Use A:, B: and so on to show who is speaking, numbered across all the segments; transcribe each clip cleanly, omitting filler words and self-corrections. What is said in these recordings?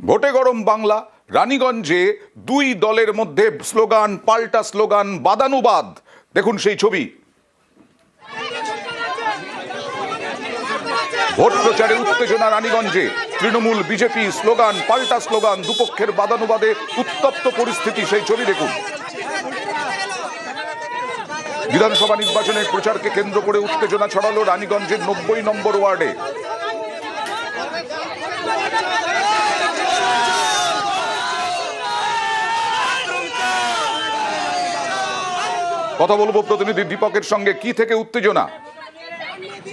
A: ভোটে গরম বাংলা। রানীগঞ্জে দুই দলের মধ্যে স্লোগান, পাল্টা স্লোগান, বাদানুবাদ। দেখুন সেই ছবি। ভোট প্রচারে উত্তেজনা রানীগঞ্জে। তৃণমূল, বিজেপি, স্লোগান, পাল্টা স্লোগান, দুপক্ষের বাদানুবাদে উত্তপ্ত পরিস্থিতি। সেই ছবি দেখুন। বিধানসভা নির্বাচনের প্রচারকে কেন্দ্র করে উত্তেজনা ছড়ালো রানীগঞ্জের 90 নম্বর ওয়ার্ডে। কথা বলবো প্রতিনিধি দীপকের সঙ্গে। কি থেকে উত্তেজনা?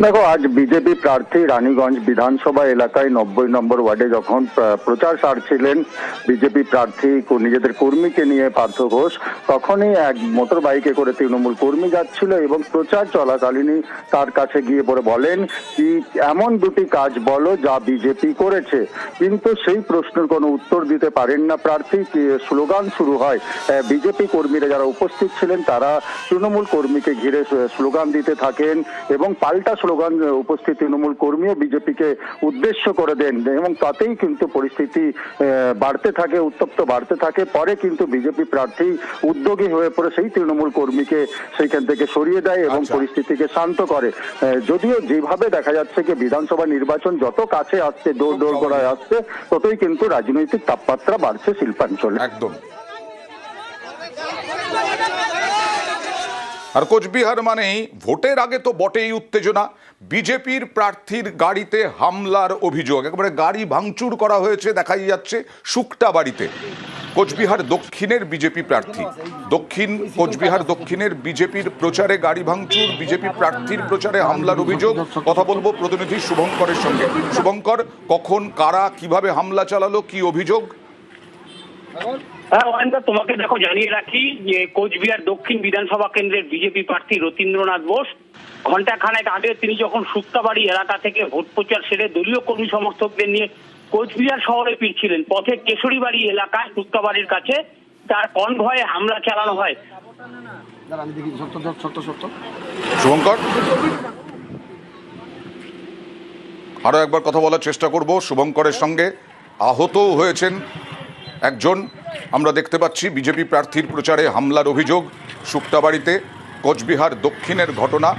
B: দেখো, আজ বিজেপি প্রার্থী রানীগঞ্জ বিধানসভা এলাকায় 90 নম্বর ওয়ার্ডে যখন প্রচার সারছিলেন বিজেপি প্রার্থী নিজেদের কর্মীকে নিয়ে পার্থ ঘোষ, তখনই এক মোটর বাইকে করে তৃণমূল কর্মী যাচ্ছিল এবং প্রচার চলাকালীনই তার কাছে গিয়ে পড়ে বলেন কি এমন দুটি কাজ বলো যা বিজেপি করেছে। কিন্তু সেই প্রশ্নের কোনো উত্তর দিতে পারেন না প্রার্থী। স্লোগান শুরু হয়। বিজেপি কর্মীরা যারা উপস্থিত ছিলেন তারা তৃণমূল কর্মীকে ঘিরে স্লোগান দিতে থাকেন এবং পাল্টা স্লোগান উপস্থিত তৃণমূল কর্মীও বিজেপিকে উদ্দেশ্য করে দেন এবং তাতেই কিন্তু পরিস্থিতি বাড়তে থাকে, উত্তপ্ত বাড়তে থাকে। পরে কিন্তু বিজেপি প্রার্থী উদ্যোগী হয়ে পড়ে সেই তৃণমূল কর্মীকে সেইখান থেকে সরিয়ে দেয় এবং পরিস্থিতিকে শান্ত করে। যদিও যেভাবে দেখা যাচ্ছে যে বিধানসভা নির্বাচন যত কাছে আসছে, দৌড় করায় আসছে, ততই কিন্তু রাজনৈতিক তাপমাত্রা বাড়ছে শিল্পাঞ্চলে।
A: একদম। আর কোচবিহার মানেই ভোটের আগে তো বটেই উত্তেজনা। বিজেপির প্রার্থীর গাড়িতে হামলার অভিযোগ, একেবারে গাড়ি ভাঙচুর করা হয়েছে দেখাই যাচ্ছে শুকটা বাড়িতে। কোচবিহার দক্ষিণের বিজেপি প্রার্থী, কোচবিহার দক্ষিণের বিজেপির প্রচারে গাড়ি ভাঙচুর, বিজেপি প্রার্থীর প্রচারে হামলার অভিযোগ। কথা বলবো প্রতিনিধি শুভঙ্করের সঙ্গে। শুভঙ্কর, কখন, কারা, কিভাবে হামলা চালালো, কি অভিযোগ?
C: হ্যাঁ অয়নদা, তোমাকে দেখো জানিয়ে রাখি যে কোচবিহার দক্ষিণ বিধানসভা কেন্দ্রের বিজেপি প্রার্থী রতীন্দ্রনাথ বোস ঘণ্টাখানেক আগে তিনি যখন শুক্তাবাড়ি এলাকা থেকে ভোট প্রচার সেরে দলীয় কর্মী সমর্থকদের নিয়ে কোচবিহার শহরে ফিরছিলেন। পথে কেশরীবাড়ি এলাকায় শুক্তাবাড়ির কাছে তার কনভয়ে হামলা চালানো হয়।
A: শুভঙ্কর, আরো একবার কথা বলার চেষ্টা করব শুভঙ্করের সঙ্গে। আহতও হয়েছেন একজন, আমরা দেখতে পাচ্ছি। বিজেপি প্রার্থীর প্রচারে হামলার অভিযোগ শুক্তাবাড়িতে। কোচবিহার দক্ষিণের ঘটনা,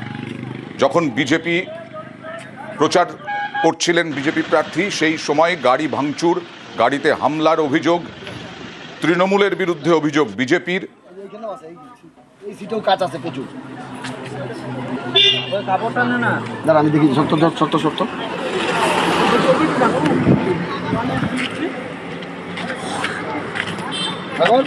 A: যখন বিজেপি প্রচার করছিলেন বিজেপি প্রার্থী, সেই সময় গাড়ি ভাঙচুর, গাড়িতে হামলার অভিযোগ। তৃণমূলের বিরুদ্ধে অভিযোগ বিজেপির।
B: আমি দেখি সত্য এখন